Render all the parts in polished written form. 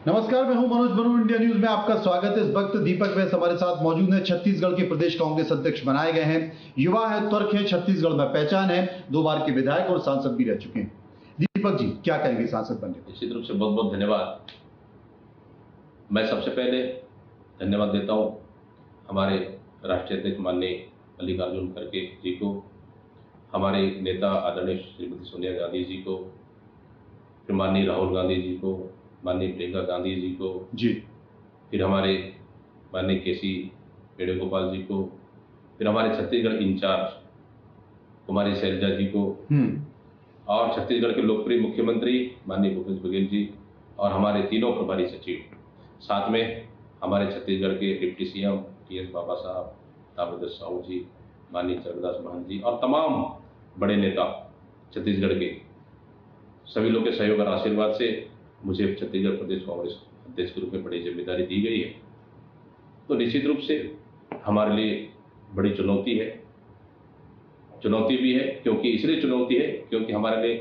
नमस्कार, मैं हूं मनोज बरू। इंडिया न्यूज में आपका स्वागत है। इस वक्त दीपक वैस हमारे साथ मौजूद हैं। छत्तीसगढ़ के प्रदेश कांग्रेस अध्यक्ष बनाए गए हैं। युवा है, त्वरक है, छत्तीसगढ़ में पहचान है, 2 बार के विधायक और सांसद भी रह चुके हैं। दीपक जी, क्या कहेंगे सांसद बनने को? निश्चित रूप से बहुत बहुत धन्यवाद। मैं सबसे पहले धन्यवाद देता हूं हमारे राष्ट्रीय अध्यक्ष माननीय मल्लिकार्जुन खड़गे जी को, हमारे नेता आदरणीय श्रीमती सोनिया गांधी जी को, फिर माननीय राहुल गांधी जी को, माननीय प्रियंका गांधी जी को जी, और हमारे माननीय केसी वेणुगोपाल जी को, फिर हमारे छत्तीसगढ़ इंचार्ज कुमारी शैलजा जी को, और छत्तीसगढ़ के लोकप्रिय मुख्यमंत्री माननीय भूपेश बघेल जी, और हमारे तीनों प्रभारी सचिव, साथ में हमारे छत्तीसगढ़ के डिप्टी सीएम टीएस बाबा साहब, ताम्रध्वज साहू जी, माननीय चरणदास महंत जी, और तमाम बड़े नेता छत्तीसगढ़ के सभी लोग के सहयोग और आशीर्वाद से मुझे छत्तीसगढ़ प्रदेश कांग्रेस अध्यक्ष के रूप में बड़ी जिम्मेदारी दी गई है। तो निश्चित रूप से हमारे लिए बड़ी चुनौती है। चुनौती भी है क्योंकि इसलिए चुनौती है क्योंकि हमारे लिए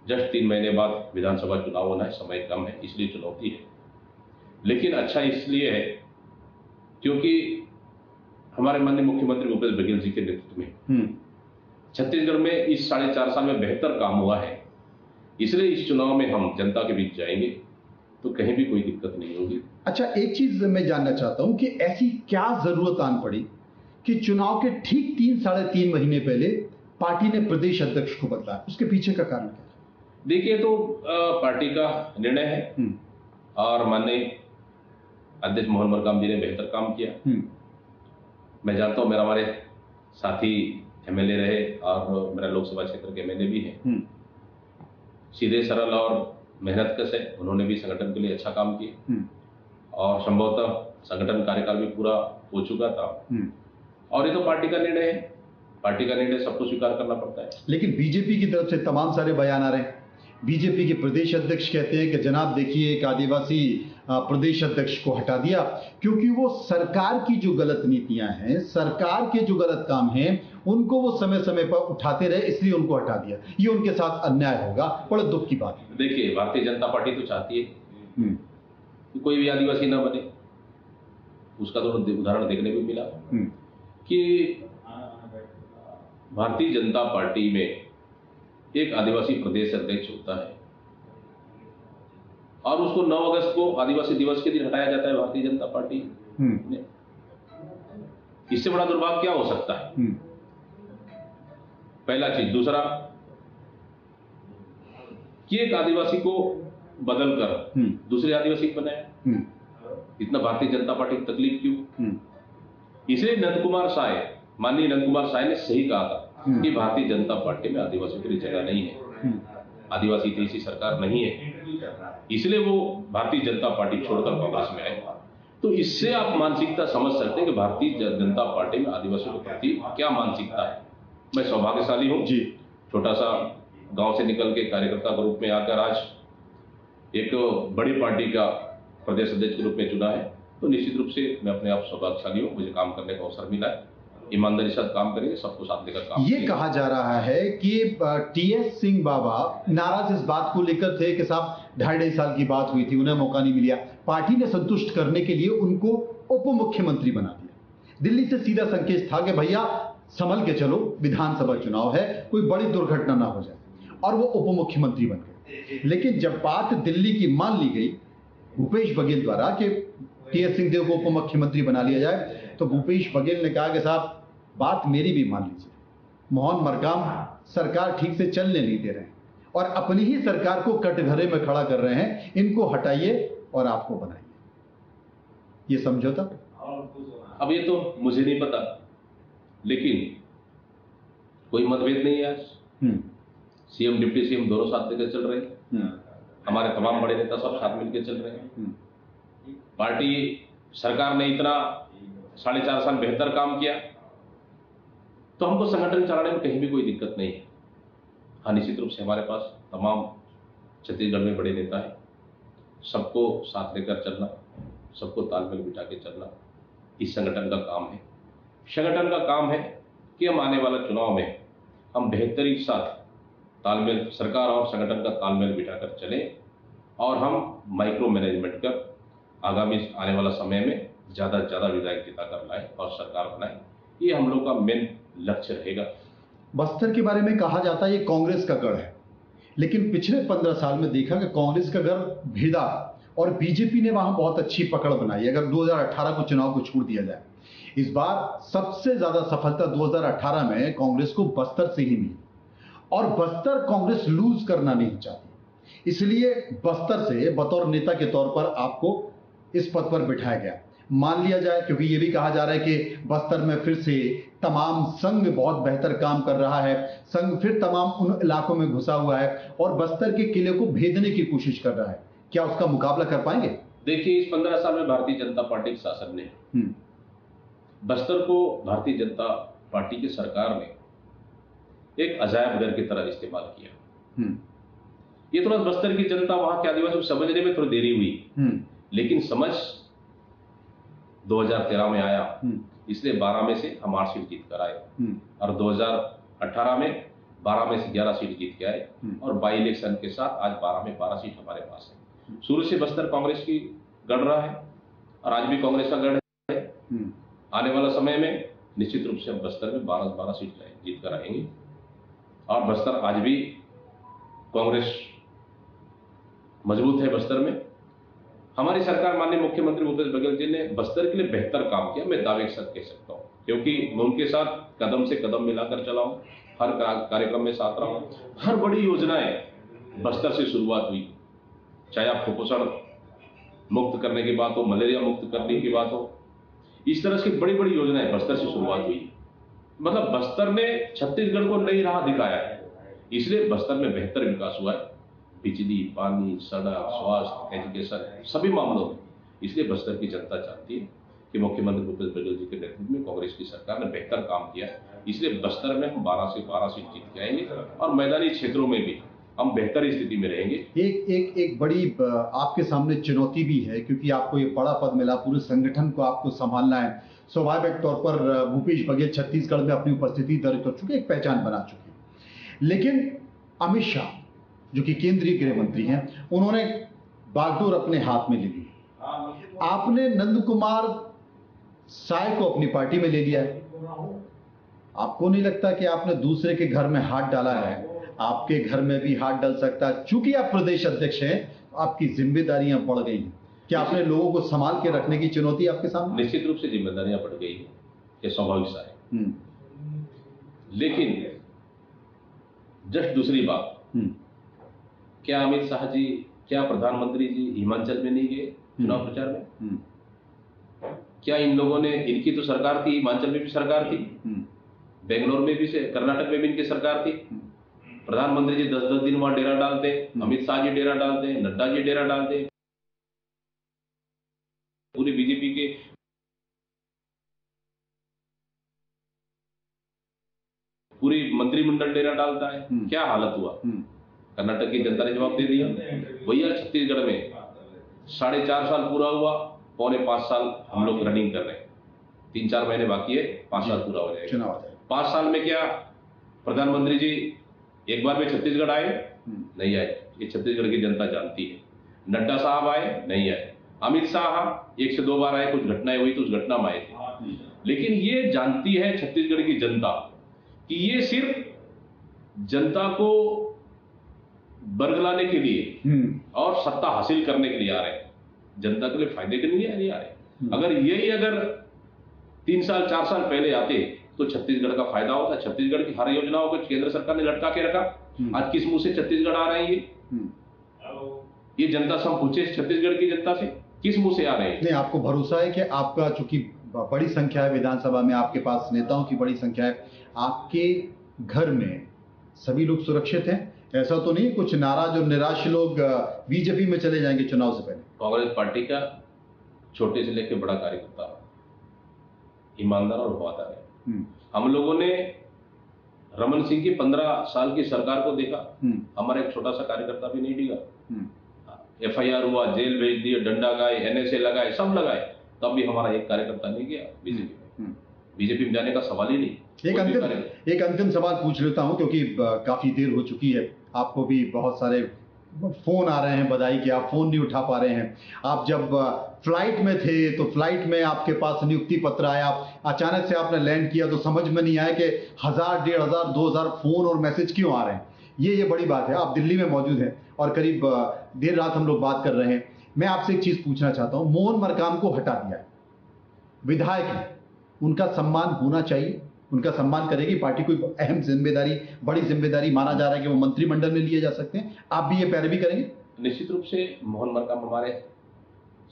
जस्ट 3 महीने बाद विधानसभा चुनाव होना है, समय कम है, इसलिए चुनौती है। लेकिन अच्छा इसलिए है क्योंकि हमारे माननीय मुख्यमंत्री भूपेश बघेल जी के नेतृत्व में छत्तीसगढ़ में इस 4.5 साल में बेहतर काम हुआ है। इसलिए इस चुनाव में हम जनता के बीच जाएंगे तो कहीं भी कोई दिक्कत नहीं होगी। अच्छा, एक चीज मैं जानना चाहता हूं कि ऐसी क्या जरूरत आन पड़ी कि चुनाव के ठीक 3-3.5 महीने पहले पार्टी ने प्रदेश अध्यक्ष को बदला? उसके पीछे का कारण क्या है? देखिए, तो पार्टी का निर्णय है और माननीय अध्यक्ष मोहन मरकाम जी ने बेहतर काम किया। मैं जानता हूं, मेरा हमारे साथी एमएलए रहे और मेरा लोकसभा क्षेत्र के एमएलए भी हैं। सीधे सरल और मेहनतकश है, उन्होंने भी संगठन के लिए अच्छा काम किया और संभवतः संगठन कार्यकाल भी पूरा हो चुका था। और ये तो पार्टी का निर्णय है, पार्टी का निर्णय सबको स्वीकार करना पड़ता है। लेकिन बीजेपी की तरफ से तमाम सारे बयान आ रहे हैं। बीजेपी के प्रदेश अध्यक्ष कहते हैं कि जनाब देखिए, एक आदिवासी प्रदेश अध्यक्ष को हटा दिया क्योंकि वो सरकार की जो गलत नीतियां हैं, सरकार के जो गलत काम हैं, उनको वो समय समय पर उठाते रहे, इसलिए उनको हटा दिया। ये उनके साथ अन्याय होगा। बड़े दुख की बात है। देखिए, भारतीय जनता पार्टी तो चाहती है कि कोई भी आदिवासी ना बने। उसका तो उदाहरण देखने को मिला कि भारतीय जनता पार्टी में एक आदिवासी प्रदेश अध्यक्ष होता है और उसको 9 अगस्त को आदिवासी दिवस के दिन हटाया जाता है भारतीय जनता पार्टी ने। इससे बड़ा दुर्भाग्य क्या हो सकता है? पहला चीज। दूसरा कि एक आदिवासी को बदलकर दूसरे आदिवासी को बनाया। इतना भारतीय जनता पार्टी की तकलीफ क्यों? इसलिए माननीय नंद कुमार साय ने सही कहा था कि भारतीय जनता पार्टी में आदिवासियों के लिए जगह नहीं है, आदिवासी देशी सरकार नहीं है, इसलिए वो भारतीय जनता पार्टी छोड़कर कांग्रेस में आए। तो इससे आप मानसिकता समझ सकते हैं कि भारतीय जनता पार्टी में आदिवासियों के प्रति क्या मानसिकता है। मैं सौभाग्यशाली हूं जी, छोटा सा गांव से निकल के कार्यकर्ता के रूप में आकर आज एक बड़ी पार्टी का प्रदेश अध्यक्ष के रूप में चुना है। तो निश्चित रूप से मैं अपने आप सौभाग्यशाली हूं, मुझे काम करने का अवसर मिला है। ईमानदारी से काम करेंगे, सबको साथ लेकर काम। ये कहा जा रहा है कि टीएस सिंह बाबा नाराज इस बात को लेकर थे कि साहब 2.5 साल की बात हुई थी, उन्हें मौका नहीं मिला। पार्टी ने संतुष्ट करने के लिए उनको उप मुख्यमंत्री बना दिया। दिल्ली से सीधा संकेत था कि भैया संभल के चलो, विधानसभा चुनाव है, कोई बड़ी दुर्घटना ना हो जाए, और वो उप मुख्यमंत्री बन गए। लेकिन जब बात दिल्ली की मान ली गई भूपेश बघेल द्वारा कि टीएस सिंहदेव को उप मुख्यमंत्री बना लिया जाए, तो भूपेश बघेल ने कहा कि साहब बात मेरी भी मान लीजिए, मोहन मरकाम सरकार ठीक से चलने नहीं दे रहे हैं और अपनी ही सरकार को कटघरे में खड़ा कर रहे हैं। इनको हटाइए और आपको बनाइए। ये समझौता? अब ये तो मुझे नहीं पता, लेकिन कोई मतभेद नहीं है। आज सीएम डिप्टी सीएम दोनों साथ लेकर चल रहे हैं। हमारे तमाम बड़े नेता सब साथ मिलकर चल रहे हैं। पार्टी सरकार ने इतना 4.5 साल बेहतर काम किया तो हमको संगठन चलाने में कहीं भी कोई दिक्कत नहीं है। हाँ, निश्चित रूप से हमारे पास तमाम छत्तीसगढ़ में बड़े नेता हैं। सबको साथ लेकर चलना, सबको तालमेल बिठा के चलना इस संगठन का काम है। संगठन का काम है कि हम आने वाला चुनाव में हम बेहतरीन साथ तालमेल, सरकार और संगठन का तालमेल बिठाकर चलें और हम माइक्रो मैनेजमेंट कर आगामी आने वाला समय में ज़्यादा से ज़्यादा विधायक जिता कर लाए और सरकार बनाए, ये हम लोग का मेन लक्ष्य रहेगा। बस्तर के बारे में कहा जाता है ये कांग्रेस का गढ़ है, लेकिन पिछले 15 साल में देखा कि कांग्रेस का गढ़ भिड़ा और बीजेपी ने वहां बहुत अच्छी पकड़ बनाई। अगर 2018 को चुनाव को छोड़ दिया जाए, इस बार सबसे ज्यादा सफलता 2018 में कांग्रेस को बस्तर से ही मिली और बस्तर कांग्रेस लूज करना नहीं चाहती, इसलिए बस्तर से बतौर नेता के तौर पर आपको इस पद पर बिठाया गया। मान लिया जाए, क्योंकि ये भी कहा जा रहा है कि बस्तर में फिर से तमाम संघ बहुत बेहतर काम कर रहा है, संघ फिर तमाम उन इलाकों में घुसा हुआ है और बस्तर के किले को भेदने की कोशिश कर रहा है, क्या उसका मुकाबला कर पाएंगे? देखिए, इस 15 साल में भारतीय जनता पार्टी के शासन ने बस्तर को भारतीय जनता पार्टी की सरकार ने एक अजायब घर की तरह इस्तेमाल किया। ये थोड़ा बस्तर की जनता, वहां के आदिवासी को समझने में थोड़ी देरी हुई, लेकिन समझ 2013 में आया, इसलिए 12 में से हम 8 सीट जीत कर आए और 2018 में 12 में से 11 सीट जीत के आए और बाई इलेक्शन के साथ आज 12 में 12 सीट हमारे पास है। शुरू से बस्तर कांग्रेस की गढ़ रहा है और आज भी कांग्रेस का गढ़ है। आने वाला समय में निश्चित रूप से हम बस्तर में 12 सीट जीत कर आएंगे और बस्तर आज भी कांग्रेस मजबूत है। बस्तर में हमारी सरकार, माननीय मुख्यमंत्री भूपेश बघेल जी ने बस्तर के लिए बेहतर काम किया, मैं दावे के साथ कह सकता हूं, क्योंकि मैं उनके साथ कदम से कदम मिलाकर चला हूं, हर कार्यक्रम में साथ रहा हूं, हर बड़ी योजनाएं बस्तर से शुरुआत हुई, चाहे आप कुपोषण मुक्त करने की बात हो, मलेरिया मुक्त करने की बात हो, इस तरह की बड़ी बड़ी योजनाएं बस्तर से शुरुआत हुई। मतलब बस्तर ने छत्तीसगढ़ को नई राह दिखाया है, इसलिए बस्तर में बेहतर विकास हुआ है, बिजली, पानी, सड़क, स्वास्थ्य, एजुकेशन, सभी मामलों में। इसलिए बस्तर की जनता चाहती है कि मुख्यमंत्री भूपेश बघेल जी के नेतृत्व में कांग्रेस की सरकार ने बेहतर काम किया है, इसलिए बस्तर में हम 12 से 12 सीट जीत के आएंगे और मैदानी क्षेत्रों में भी हम बेहतर स्थिति में रहेंगे। एक बड़ी आपके सामने चुनौती भी है, क्योंकि आपको ये बड़ा पद मिला, पूरे संगठन को आपको संभालना है। स्वाभाविक तौर पर भूपेश बघेल छत्तीसगढ़ में अपनी उपस्थिति दर्ज कर चुके, एक पहचान बना चुके, लेकिन अमित शाह जो कि केंद्रीय गृह मंत्री हैं, उन्होंने बागडोर अपने हाथ में ले ली। आपने नंद कुमार साय को अपनी पार्टी में ले लिया है। आपको नहीं लगता कि आपने दूसरे के घर में हाथ डाला है, आपके घर में भी हाथ डाल सकता है? चूंकि आप प्रदेश अध्यक्ष हैं, आपकी जिम्मेदारियां बढ़ गई हैं, क्या आपने लोगों को संभाल के रखने की चुनौती आपके सामने? निश्चित रूप से जिम्मेदारियां बढ़ गई है, ये स्वाभाविक सा है। लेकिन जस्ट दूसरी बात, क्या अमित शाह जी, क्या प्रधानमंत्री जी हिमाचल में नहीं गए चुनाव प्रचार में? क्या इन लोगों ने, इनकी तो सरकार थी, हिमाचल में भी सरकार थी, बेंगलोर में भी, कर्नाटक में भी इनकी सरकार थी। प्रधानमंत्री जी 10-10 दिन वहां डेरा डालते, अमित शाह जी डेरा डालते, नड्डा जी डेरा डालते, पूरी बीजेपी के पूरी मंत्रिमंडल डेरा डालता है। क्या हालत हुआ? कर्नाटक की जनता ने जवाब दे दिया। भैया छत्तीसगढ़ में 4.5 साल पूरा हुआ, पौने 5 साल हम लोग रनिंग कर रहे हैं, 3-4 महीने बाकी है, 5 साल पूरा हो जाएगा। 5 साल में क्या प्रधानमंत्री जी एक बार में छत्तीसगढ़ आए? नहीं आए, ये छत्तीसगढ़ की जनता जानती है। नड्डा साहब आए? नहीं आए। अमित शाह 1 से 2 बार आए, कुछ घटनाएं हुई तो उस घटना में आए थे, लेकिन ये जानती है छत्तीसगढ़ की जनता कि ये सिर्फ जनता को बरगलाने के लिए और सत्ता हासिल करने के लिए आ रहे हैं, जनता के लिए फायदे के लिए नहीं आ रहे। अगर यही अगर 3 साल 4 साल पहले आते तो छत्तीसगढ़ का फायदा होता। छत्तीसगढ़ की हर योजनाओं को केंद्र सरकार ने लटका के रखा, आज किस मुंह से छत्तीसगढ़ आ रहे हैं? ये जनता से हम पूछे, छत्तीसगढ़ की जनता से किस मुंह से आ रहे हैं? नहीं, आपको भरोसा है कि आपका, चूंकि बड़ी संख्या है विधानसभा में, आपके पास नेताओं की बड़ी संख्या है, आपके घर में सभी लोग सुरक्षित हैं? ऐसा तो नहीं कुछ नाराज और निराश लोग बीजेपी में चले जाएंगे चुनाव से पहले? कांग्रेस पार्टी का छोटे से लेकर बड़ा कार्यकर्ता ईमानदार और वफादार है। हम लोगों ने रमन सिंह की 15 साल की सरकार को देखा, हमारा एक छोटा सा कार्यकर्ता भी नहीं डिगा। FIR हुआ, जेल भेज दिए, डंडा गाए, NSA लगाए, सब लगाए, तब भी हमारा एक कार्यकर्ता नहीं गया बीजेपी में। बीजेपी में जाने का सवाल ही नहीं। एक अंतिम सवाल पूछ लेता हूं, क्योंकि काफी देर हो चुकी है, आपको भी बहुत सारे फोन आ रहे हैं बधाई के, आप फोन नहीं उठा पा रहे हैं। आप जब फ्लाइट में थे तो फ्लाइट में आपके पास नियुक्ति पत्र आया, अचानक से आपने लैंड किया तो समझ में नहीं आया कि 1000, 1500, 2000 फोन और मैसेज क्यों आ रहे हैं। ये बड़ी बात है। आप दिल्ली में मौजूद हैं और करीब देर रात हम लोग बात कर रहे हैं। मैं आपसे एक चीज पूछना चाहता हूं, मोहन मरकाम को हटा दिया है, विधायक है, उनका सम्मान होना चाहिए, उनका सम्मान करेगी पार्टी। कोई अहम जिम्मेदारी, बड़ी जिम्मेदारी माना जा रहा है कि वो मंत्रिमंडल में लिए जा सकते हैं, आप भी ये पैरवी करेंगे? निश्चित रूप से मोहन मरकाम हमारे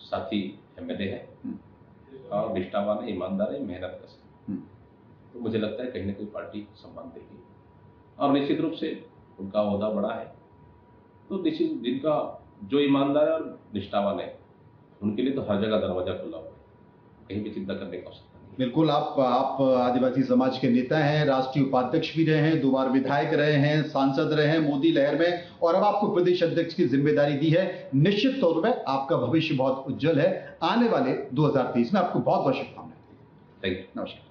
साथी एमएलए हैं और निष्ठावान है, ईमानदार है, मेहनत कर। तो मुझे लगता है कहीं ना कहीं पार्टी सम्मान देगी और निश्चित रूप से उनका ओहदा बड़ा है, तो निश्चित जिनका जो ईमानदार है और निष्ठावान है उनके लिए तो हर जगह दरवाजा खुला हुआ है, कहीं भी चिंता करने का आवश्यकता नहीं। बिल्कुल। आप आदिवासी समाज के नेता हैं, राष्ट्रीय उपाध्यक्ष भी रहे हैं, 2 बार विधायक रहे हैं, सांसद रहे हैं मोदी लहर में, और अब आपको प्रदेश अध्यक्ष की जिम्मेदारी दी है। निश्चित तौर पर आपका भविष्य बहुत उज्जवल है। आने वाले 2023 में आपको बहुत बहुत शुभकामनाएं। Thank you. नमस्कार।